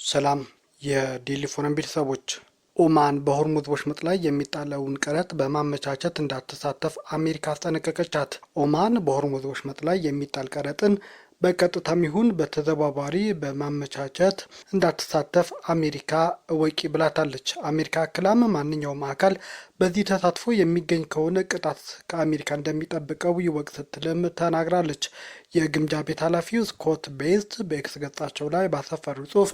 ሰላም የዴሊ ፎረም ቤተሰቦች፣ ኦማን በሆርሙዝ ወሽመጥ ላይ የሚጣለውን ቀረጥ በማመቻቸት እንዳትሳተፍ አሜሪካ አስጠነቀቀቻት። ኦማን በሆርሙዝ ወሽመጥ ላይ የሚጣል ቀረጥን በቀጥታም ይሁን በተዘዋዋሪ በማመቻቸት እንዳትሳተፍ አሜሪካ እወቂ ብላታለች። አሜሪካ አክላም ማንኛውም አካል በዚህ ተሳትፎ የሚገኝ ከሆነ ቅጣት ከአሜሪካ እንደሚጠብቀው ይወቅ ስትልም ተናግራለች። የግምጃ ቤት ኃላፊው ስኮት ቤስት በኤክስ ገጻቸው ላይ ባሰፈሩ ጽሑፍ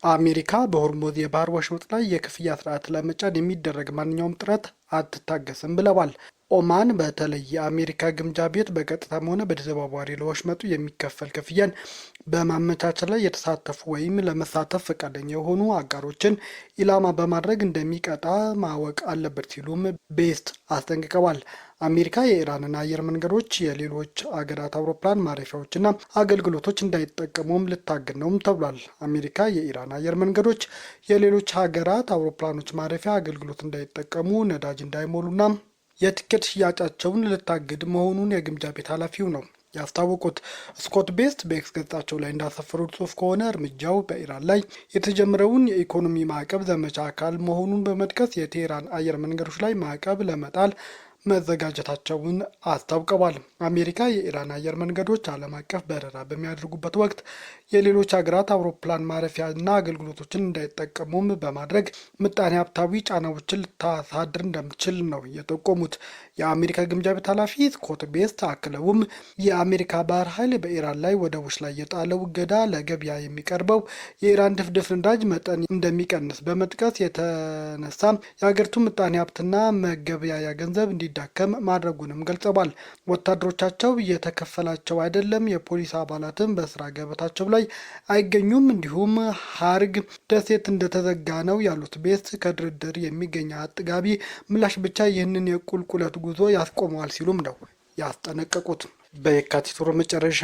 አሜሪካ በሆርሙዝ የባህር ወሽመጥ ላይ የክፍያ ስርዓት ለመጫን የሚደረግ ማንኛውም ጥረት አትታገስም ብለዋል። ኦማን በተለይ የአሜሪካ ግምጃ ቤት በቀጥታም ሆነ በተዘዋዋሪ ለወሽመጡ የሚከፈል ክፍያን በማመቻቸት ላይ የተሳተፉ ወይም ለመሳተፍ ፈቃደኛ የሆኑ አጋሮችን ኢላማ በማድረግ እንደሚቀጣ ማወቅ አለበት ሲሉም ቤስት አስጠንቅቀዋል። አሜሪካ የኢራንን አየር መንገዶች የሌሎች አገራት አውሮፕላን ማረፊያዎችና አገልግሎቶች እንዳይጠቀሙም ልታግድ ነውም ተብሏል። አሜሪካ የኢራን አየር መንገዶች የሌሎች ሀገራት አውሮፕላኖች ማረፊያ አገልግሎት እንዳይጠቀሙ፣ ነዳጅ እንዳይሞሉና የትኬት ሽያጫቸውን ልታግድ መሆኑን የግምጃ ቤት ኃላፊው ነው ያስታወቁት። ስኮት ቤስት በኤክስ ገጻቸው ላይ እንዳሰፈሩት ጽሑፍ ከሆነ እርምጃው በኢራን ላይ የተጀመረውን የኢኮኖሚ ማዕቀብ ዘመቻ አካል መሆኑን በመጥቀስ የቴህራን አየር መንገዶች ላይ ማዕቀብ ለመጣል መዘጋጀታቸውን አስታውቀዋል። አሜሪካ የኢራን አየር መንገዶች ዓለም አቀፍ በረራ በሚያደርጉበት ወቅት የሌሎች ሀገራት አውሮፕላን ማረፊያና አገልግሎቶችን እንዳይጠቀሙም በማድረግ ምጣኔ ሀብታዊ ጫናዎችን ልታሳድር እንደምትችል ነው የጠቆሙት። የአሜሪካ ግምጃ ቤት ኃላፊ ስኮት ቤስት አክለውም የአሜሪካ ባህር ኃይል በኢራን ላይ ወደቦች ላይ የጣለው እገዳ ለገበያ የሚቀርበው የኢራን ድፍድፍ ነዳጅ መጠን እንደሚቀንስ በመጥቀስ የተነሳ የሀገሪቱ ምጣኔ ሀብትና መገበያያ ገንዘብ እንዲዳከም ማድረጉንም ገልጸዋል። ወታደሮቻቸው እየተከፈላቸው አይደለም፣ የፖሊስ አባላትም በስራ ገበታቸው ላይ አይገኙም፣ እንዲሁም ሀርግ ደሴት እንደተዘጋ ነው ያሉት ቤስት ከድርድር የሚገኝ አጥጋቢ ምላሽ ብቻ ይህንን የቁልቁለት ጉዞ ያስቆመዋል ሲሉም ነው ያስጠነቀቁት። በየካቲት ወር መጨረሻ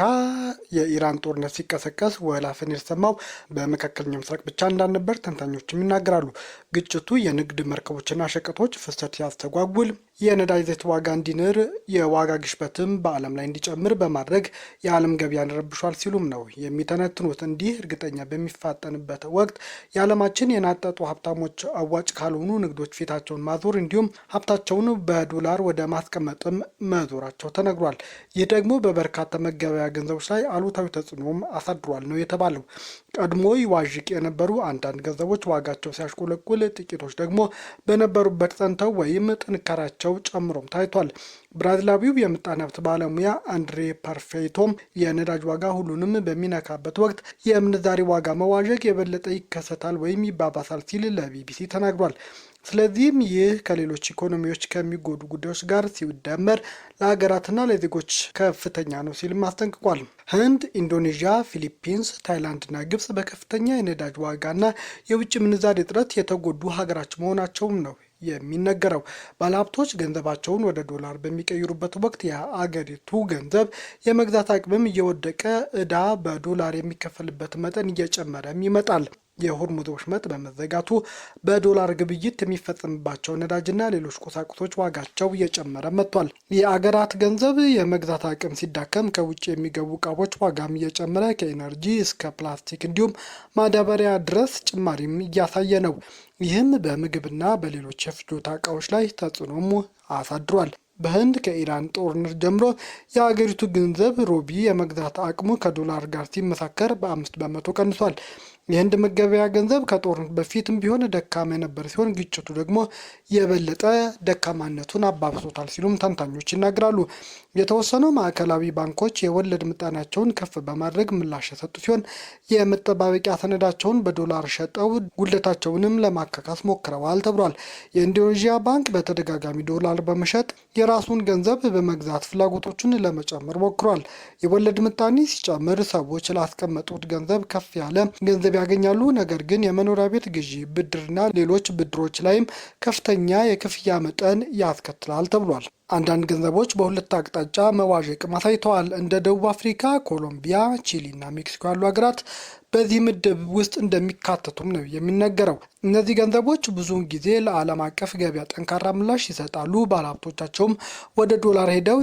የኢራን ጦርነት ሲቀሰቀስ ወላፈን የተሰማው በመካከለኛው ምስራቅ ብቻ እንዳልነበር ተንታኞችም ይናገራሉ። ግጭቱ የንግድ መርከቦችና ሸቀጦች ፍሰት ያስተጓጉል፣ የነዳጅ ዘይት ዋጋ እንዲንር፣ የዋጋ ግሽበትም በዓለም ላይ እንዲጨምር በማድረግ የዓለም ገበያን ረብሿል ሲሉም ነው የሚተነትኑት። እንዲህ እርግጠኛ በሚፋጠንበት ወቅት የዓለማችን የናጠጡ ሀብታሞች አዋጭ ካልሆኑ ንግዶች ፊታቸውን ማዞር እንዲሁም ሀብታቸውን በዶላር ወደ ማስቀመጥም መዞራቸው ተነግሯል። ይህ ደግሞ በበርካታ መገበያያ ገንዘቦች ላይ አሉታዊ ተጽዕኖም አሳድሯል ነው የተባለው። ቀድሞ ይዋዥቅ የነበሩ አንዳንድ ገንዘቦች ዋጋቸው ሲያሽቆለቁል፣ ጥቂቶች ደግሞ በነበሩበት ጸንተው ወይም ጥንካሬያቸው ጨምሮም ታይቷል። ብራዚላዊው የምጣኔ ሀብት ባለሙያ አንድሬ ፐርፌቶም የነዳጅ ዋጋ ሁሉንም በሚነካበት ወቅት የምንዛሬ ዋጋ መዋዠቅ የበለጠ ይከሰታል ወይም ይባባሳል ሲል ለቢቢሲ ተናግሯል። ስለዚህም ይህ ከሌሎች ኢኮኖሚዎች ከሚጎዱ ጉዳዮች ጋር ሲደመር ለሀገራትና ለዜጎች ከፍተኛ ነው ሲልም አስጠንቅቋል። ህንድ፣ ኢንዶኔዥያ፣ ፊሊፒንስ፣ ታይላንድና ግብጽ በከፍተኛ የነዳጅ ዋጋና የውጭ ምንዛሬ እጥረት የተጎዱ ሀገራች መሆናቸውም ነው የሚነገረው። ባለሀብቶች ገንዘባቸውን ወደ ዶላር በሚቀይሩበት ወቅት የአገሪቱ ገንዘብ የመግዛት አቅምም እየወደቀ ዕዳ በዶላር የሚከፈልበት መጠን እየጨመረም ይመጣል። የሆርሙዝ ወሽመጥ በመዘጋቱ በዶላር ግብይት የሚፈጸምባቸው ነዳጅና ሌሎች ቁሳቁሶች ዋጋቸው እየጨመረ መጥቷል። የአገራት ገንዘብ የመግዛት አቅም ሲዳከም ከውጭ የሚገቡ እቃዎች ዋጋም እየጨመረ ከኤነርጂ እስከ ፕላስቲክ እንዲሁም ማዳበሪያ ድረስ ጭማሪም እያሳየ ነው። ይህም በምግብና በሌሎች የፍጆታ እቃዎች ላይ ተጽዕኖም አሳድሯል። በህንድ ከኢራን ጦርነት ጀምሮ የአገሪቱ ገንዘብ ሩቢ የመግዛት አቅሙ ከዶላር ጋር ሲመሳከር በ5 በመቶ ቀንሷል። የህንድ መገበያ ገንዘብ ከጦርነት በፊትም ቢሆን ደካማ የነበረ ሲሆን ግጭቱ ደግሞ የበለጠ ደካማነቱን አባብሶታል ሲሉም ተንታኞች ይናገራሉ። የተወሰኑ ማዕከላዊ ባንኮች የወለድ ምጣኔያቸውን ከፍ በማድረግ ምላሽ የሰጡ ሲሆን የመጠባበቂያ ሰነዳቸውን በዶላር ሸጠው ጉድለታቸውንም ለማካካስ ሞክረዋል ተብሏል። የኢንዶኔዥያ ባንክ በተደጋጋሚ ዶላር በመሸጥ የራሱን ገንዘብ በመግዛት ፍላጎቶችን ለመጨመር ሞክሯል። የወለድ ምጣኔ ሲጨምር ሰዎች ላስቀመጡት ገንዘብ ከፍ ያለ ገንዘብ ያገኛሉ። ነገር ግን የመኖሪያ ቤት ግዢ፣ ብድርና ሌሎች ብድሮች ላይም ከፍተኛ የክፍያ መጠን ያስከትላል ተብሏል። አንዳንድ ገንዘቦች በሁለት አቅጣጫ መዋዠቅ አሳይተዋል። እንደ ደቡብ አፍሪካ፣ ኮሎምቢያ፣ ቺሊ እና ሜክሲኮ ያሉ ሀገራት በዚህ ምድብ ውስጥ እንደሚካተቱም ነው የሚነገረው። እነዚህ ገንዘቦች ብዙውን ጊዜ ለዓለም አቀፍ ገበያ ጠንካራ ምላሽ ይሰጣሉ። ባለሀብቶቻቸውም ወደ ዶላር ሄደው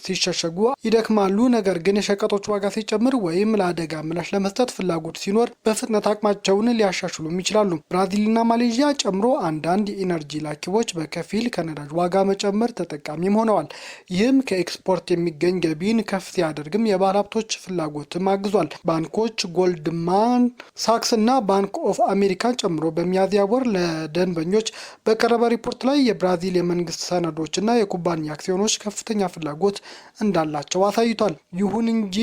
ሲሸሸጉ ይደክማሉ። ነገር ግን የሸቀጦች ዋጋ ሲጨምር ወይም ለአደጋ ምላሽ ለመስጠት ፍላጎት ሲኖር በፍጥነት አቅማቸውን ሊያሻሽሉም ይችላሉ። ብራዚልና ማሌዥያ ጨምሮ አንዳንድ የኢነርጂ ላኪዎች በከፊል ከነዳጅ ዋጋ መጨመር ተጠቃሚም ሆነዋል። ይህም ከኤክስፖርት የሚገኝ ገቢን ከፍ ሲያደርግም የባለሀብቶች ፍላጎትም አግዟል። ባንኮች ጎልድማን ሳክስ እና ባንክ ኦፍ አሜሪካን ጨምሮ በሚያዝያ ወር ለደንበኞች በቀረበ ሪፖርት ላይ የብራዚል የመንግስት ሰነዶች እና የኩባንያ አክሲዮኖች ከፍተኛ ፍላጎት እንዳላቸው አሳይቷል። ይሁን እንጂ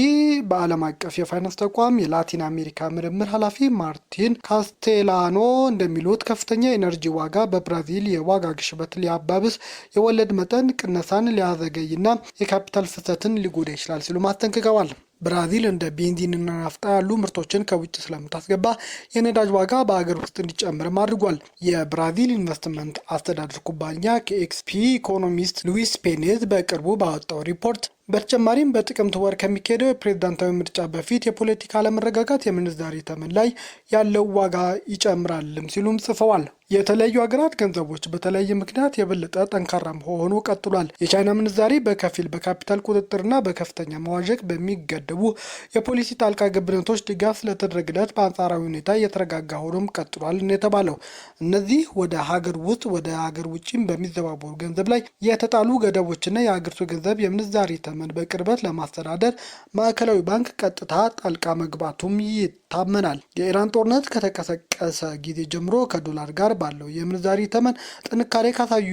በዓለም አቀፍ የፋይናንስ ተቋም የላቲን አሜሪካ ምርምር ኃላፊ ማርቲን ካስቴላኖ እንደሚሉት ከፍተኛ የኤነርጂ ዋጋ በብራዚል የዋጋ ግሽበት ሊያባብስ፣ የወለድ መጠን ቅነሳን ሊያዘገይና የካፒታል ፍሰትን ሊጎዳ ይችላል ሲሉ አስጠንቅቀዋል። ብራዚል እንደ ቤንዚንና ናፍጣ ያሉ ምርቶችን ከውጭ ስለምታስገባ የነዳጅ ዋጋ በአገር ውስጥ እንዲጨምርም አድርጓል። የብራዚል ኢንቨስትመንት አስተዳደር ኩባንያ ከኤክስፒ ኢኮኖሚስት ሉዊስ ፔኔዝ በቅርቡ ባወጣው ሪፖርት በተጨማሪም በጥቅምት ወር ከሚካሄደው የፕሬዝዳንታዊ ምርጫ በፊት የፖለቲካ አለመረጋጋት የምንዛሬ ተመን ላይ ያለው ዋጋ ይጨምራልም ሲሉም ጽፈዋል። የተለያዩ ሀገራት ገንዘቦች በተለያየ ምክንያት የበለጠ ጠንካራ ሆኖ ቀጥሏል። የቻይና ምንዛሬ በከፊል በካፒታል ቁጥጥርና በከፍተኛ መዋዠቅ በሚገደቡ የፖሊሲ ጣልቃ ገብነቶች ድጋፍ ስለተደረገለት በአንጻራዊ ሁኔታ እየተረጋጋ ሆኖም ቀጥሏል የተባለው እነዚህ ወደ ሀገር ውስጥ ወደ ሀገር ውጭም በሚዘዋወሩ ገንዘብ ላይ የተጣሉ ገደቦችና የሀገሪቱ ገንዘብ የምንዛሬ ተመን በቅርበት ለማስተዳደር ማዕከላዊ ባንክ ቀጥታ ጣልቃ መግባቱም ይታመናል። የኢራን ጦርነት ከተቀሰቀሰ ጊዜ ጀምሮ ከዶላር ጋር ባለው የምንዛሪ ተመን ጥንካሬ ካሳዩ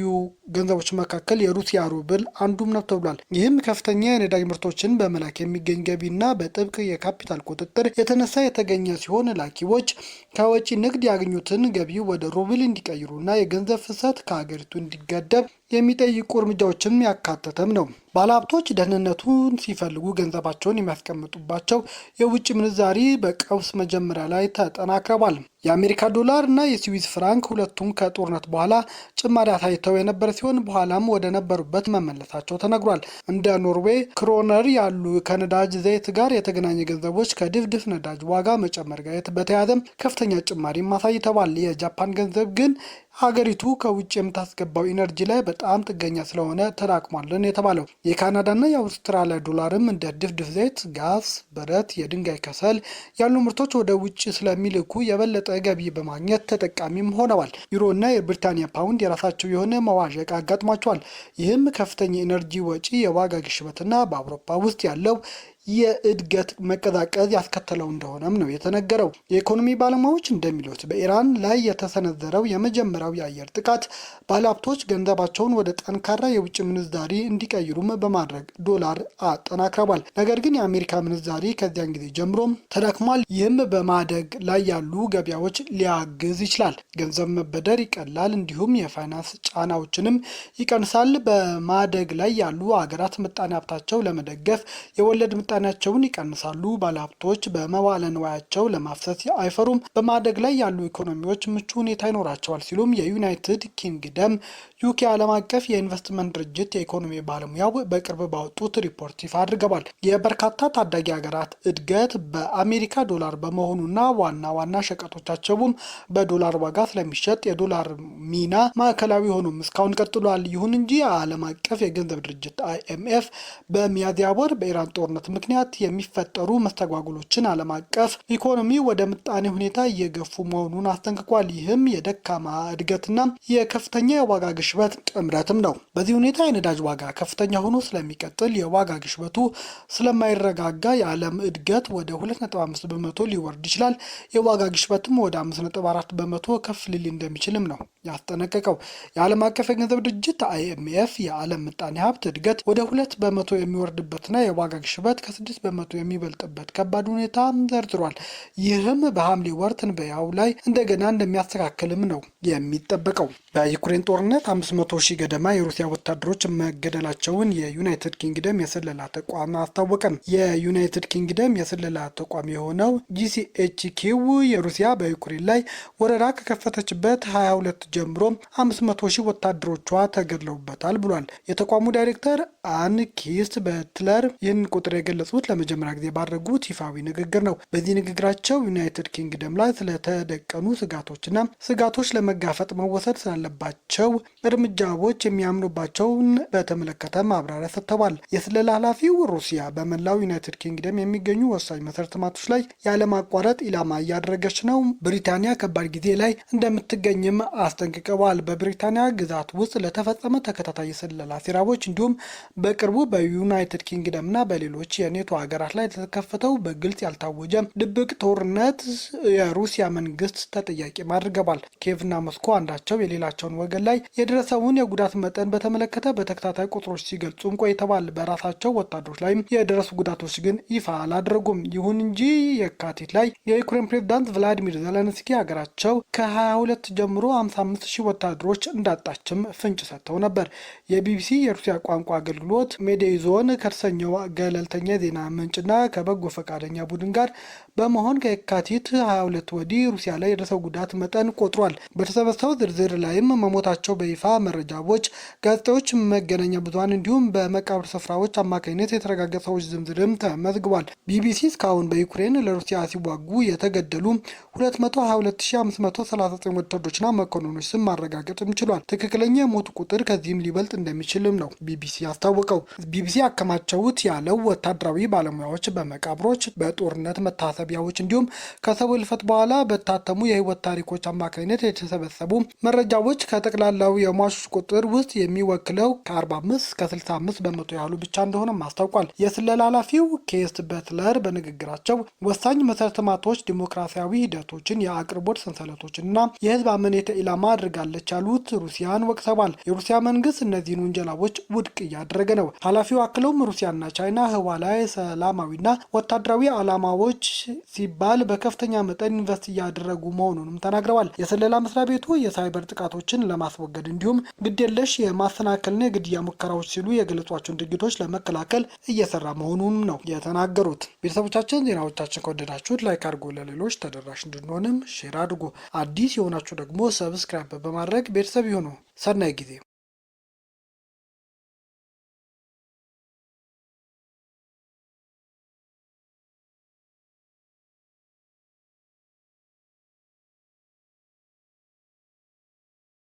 ገንዘቦች መካከል የሩሲያ ሩብል አንዱም ነው ተብሏል። ይህም ከፍተኛ የነዳጅ ምርቶችን በመላክ የሚገኝ ገቢና በጥብቅ የካፒታል ቁጥጥር የተነሳ የተገኘ ሲሆን ላኪዎች ከወጪ ንግድ ያገኙትን ገቢ ወደ ሩብል እንዲቀይሩና የገንዘብ ፍሰት ከሀገሪቱ እንዲገደብ የሚጠይቁ እርምጃዎችን ያካተተም ነው። ባለሀብቶች ደህንነቱን ሲፈልጉ ገንዘባቸውን የሚያስቀምጡባቸው የውጭ ምንዛሪ በቀውስ መጀመሪያ ላይ ተጠናክረዋል። የአሜሪካ ዶላር እና የስዊስ ፍራንክ ሁለቱም ከጦርነት በኋላ ጭማሪ አሳይተው የነበረ ሲሆን በኋላም ወደ ነበሩበት መመለሳቸው ተነግሯል። እንደ ኖርዌይ ክሮነር ያሉ ከነዳጅ ዘይት ጋር የተገናኘ ገንዘቦች ከድፍድፍ ነዳጅ ዋጋ መጨመር ጋር በተያያዘም ከፍተኛ ጭማሪ አሳይተዋል። የጃፓን ገንዘብ ግን ሀገሪቱ ከውጭ የምታስገባው ኢነርጂ ላይ በጣም ጥገኛ ስለሆነ ተዳክሟልን የተባለው። የካናዳና የአውስትራሊያ ዶላርም እንደ ድፍድፍ ዘይት፣ ጋዝ፣ ብረት፣ የድንጋይ ከሰል ያሉ ምርቶች ወደ ውጭ ስለሚልኩ የበለጠ ገቢ በማግኘት ተጠቃሚም ሆነዋል። ዩሮና የብሪታንያ ፓውንድ የራሳቸው የሆነ መዋዠቅ አጋጥሟቸዋል። ይህም ከፍተኛ ኢነርጂ ወጪ፣ የዋጋ ግሽበትና በአውሮፓ ውስጥ ያለው የእድገት መቀዛቀዝ ያስከተለው እንደሆነም ነው የተነገረው። የኢኮኖሚ ባለሙያዎች እንደሚሉት በኢራን ላይ የተሰነዘረው የመጀመሪያው የአየር ጥቃት ባለሀብቶች ገንዘባቸውን ወደ ጠንካራ የውጭ ምንዛሪ እንዲቀይሩም በማድረግ ዶላር አጠናክረዋል። ነገር ግን የአሜሪካ ምንዛሪ ከዚያን ጊዜ ጀምሮም ተዳክሟል። ይህም በማደግ ላይ ያሉ ገበያዎች ሊያግዝ ይችላል። ገንዘብ መበደር ይቀላል፣ እንዲሁም የፋይናንስ ጫናዎችንም ይቀንሳል። በማደግ ላይ ያሉ ሀገራት ምጣኔ ሀብታቸው ለመደገፍ የወለድ ምጣኔያቸውን ይቀንሳሉ። ባለሀብቶች በመዋለ ንዋያቸው ለማፍሰስ አይፈሩም። በማደግ ላይ ያሉ ኢኮኖሚዎች ምቹ ሁኔታ ይኖራቸዋል ሲሉም የዩናይትድ ኪንግደም ዩኬ ዓለም አቀፍ የኢንቨስትመንት ድርጅት የኢኮኖሚ ባለሙያው በቅርብ ባወጡት ሪፖርት ይፋ አድርገዋል። የበርካታ ታዳጊ ሀገራት እድገት በአሜሪካ ዶላር በመሆኑና ዋና ዋና ሸቀጦቻቸውም በዶላር ዋጋ ስለሚሸጥ የዶላር ሚና ማዕከላዊ ሆኖም እስካሁን ቀጥሏል። ይሁን እንጂ የዓለም አቀፍ የገንዘብ ድርጅት IMF በሚያዝያ ወር በኢራን ጦርነት ምክንያት የሚፈጠሩ መስተጓጉሎችን ዓለም አቀፍ ኢኮኖሚ ወደ ምጣኔ ሁኔታ እየገፉ መሆኑን አስጠንቅቋል። ይህም የደካማ እድገትና የከፍተኛ የዋጋ ግሽበት ጥምረትም ነው። በዚህ ሁኔታ የነዳጅ ዋጋ ከፍተኛ ሆኖ ስለሚቀጥል የዋጋ ግሽበቱ ስለማይረጋጋ የዓለም እድገት ወደ 2.5 በመቶ ሊወርድ ይችላል። የዋጋ ግሽበትም ወደ 5.4 በመቶ ከፍ ሊል እንደሚችልም ነው ያስጠነቀቀው። የዓለም አቀፍ የገንዘብ ድርጅት IMF የዓለም ምጣኔ ሀብት እድገት ወደ 2 በመቶ የሚወርድበትና የዋጋ ግሽበት ከ6 በመቶ የሚበልጥበት ከባድ ሁኔታ ዘርዝሯል። ይህም በሐምሌ ወር ትንበያው ላይ እንደገና እንደሚያስተካክልም ነው የሚጠበቀው። በዩክሬን ጦርነት 500 ሺህ ገደማ የሩሲያ ወታደሮች መገደላቸውን የዩናይትድ ኪንግደም የስለላ ተቋም አስታወቀም። የዩናይትድ ኪንግደም የስለላ ተቋም የሆነው GCHQ የሩሲያ በዩክሬን ላይ ወረራ ከከፈተችበት 22 ጀምሮ 500 ሺህ ወታደሮቿ ተገድለውበታል ብሏል። የተቋሙ ዳይሬክተር አን ኪስት በትለር ይህን ቁጥር የገለጹት ለመጀመሪያ ጊዜ ባደረጉት ይፋዊ ንግግር ነው። በዚህ ንግግራቸው ዩናይትድ ኪንግደም ላይ ስለተደቀኑ ስጋቶች ለመጋፈጥ መወሰድ ስላለባቸው እርምጃዎች የሚያምኑባቸውን በተመለከተ ማብራሪያ ሰጥተዋል። የስለላ ኃላፊው ሩሲያ በመላው ዩናይትድ ኪንግደም የሚገኙ ወሳኝ መሰረተ ልማቶች ላይ ያለማቋረጥ ኢላማ እያደረገች ነው፣ ብሪታንያ ከባድ ጊዜ ላይ እንደምትገኝም አስጠንቅቀዋል። በብሪታንያ ግዛት ውስጥ ለተፈጸመ ተከታታይ የስለላ ሴራዎች እንዲሁም በቅርቡ በዩናይትድ ኪንግደም እና በሌሎች የኔቶ ሀገራት ላይ የተከፈተው በግልጽ ያልታወጀ ድብቅ ጦርነት የሩሲያ መንግስት ተጠያቂ አድርገዋል። ኪየቭና ሞስኮ አንዳቸው የሌላቸውን ወገን ላይ የደረሰውን የጉዳት መጠን በተመለከተ በተከታታይ ቁጥሮች ሲገልጹም ቆይተዋል። በራሳቸው ወታደሮች ላይም የደረሱ ጉዳቶች ግን ይፋ አላደረጉም። ይሁን እንጂ የካቲት ላይ የዩክሬን ፕሬዝዳንት ቭላዲሚር ዘለንስኪ ሀገራቸው ከ22 ጀምሮ 55 ሺህ ወታደሮች እንዳጣችም ፍንጭ ሰጥተው ነበር። የቢቢሲ የሩሲያ ቋንቋ አገልግሎት ሜዴይዞን ከተሰኘው ገለልተኛ ዜና ምንጭና ከበጎ ፈቃደኛ ቡድን ጋር በመሆን ከየካቲት 22 ወዲህ ሩሲያ ላይ የደረሰው ጉዳት መጠን ቆጥሯል። በተሰበሰበው ዝርዝር ላይም መሞታቸው በይፋ መረጃዎች፣ ጋዜጣዎች፣ መገናኛ ብዙሃን እንዲሁም በመቃብር ስፍራዎች አማካኝነት የተረጋገጠ ሰዎች ዝርዝርም ተመዝግቧል። ቢቢሲ እስካሁን በዩክሬን ለሩሲያ ሲዋጉ የተገደሉ 222539 ወታደሮችና መኮንኖች ስም ማረጋገጥም ችሏል። ትክክለኛ የሞቱ ቁጥር ከዚህም ሊበልጥ እንደሚችልም ነው ቢቢሲ ያስታወቀው። ቢቢሲ ያከማቸውት ያለው ወታደራዊ ባለሙያዎች በመቃብሮች፣ በጦርነት መታሰቢያዎች እንዲሁም ከሰው ሕልፈት በኋላ በታተሙ የህይወት ታሪኮች አማካኝነት የተሰበሰቡ መረጃዎች ከጠቅላላው የሟቾች ቁጥር ውስጥ የሚወክለው ከ45 እስከ 65 በመቶ ያህሉ ብቻ እንደሆነም አስታውቋል። የስለላ ኃላፊው ኬስት በትለር በንግግራቸው ወሳኝ መሰረተ ልማቶች፣ ዲሞክራሲያዊ ሂደቶችን፣ የአቅርቦት ሰንሰለቶችንና የህዝብ አመኔታ ኢላማ አድርጋለች ያሉት ሩሲያን ወቅሰዋል። የሩሲያ መንግስት እነዚህን ውንጀላዎች ውድቅ እያደረገ ነው። ኃላፊው አክለውም ሩሲያና ቻይና ህዋ ላይ ሰላማዊና ወታደራዊ ዓላማዎች ሲባል በከፍተኛ መጠን ኢንቨስት እያደረጉ መሆኑንም ተናግረዋል። የስለላ መስሪያ ቤቱ የሳይበር ጥቃቶችን ለማስወገድ እንዲሁም ግዴለሽ የማሰናከልና የግድያ ሙከራዎች ሲሉ የገለጿቸውን ድርጊቶች ለመከላከል እየሰራ መሆኑን ነው የተናገሩት። ቤተሰቦቻችን ዜናዎቻችን ከወደዳችሁት ላይክ አድርጎ ለሌሎች ተደራሽ እንድንሆንም ሼር አድርጎ አዲስ የሆናችሁ ደግሞ ሰብስክራይብ በማድረግ ቤተሰብ ይሁኑ። ሰናይ ጊዜ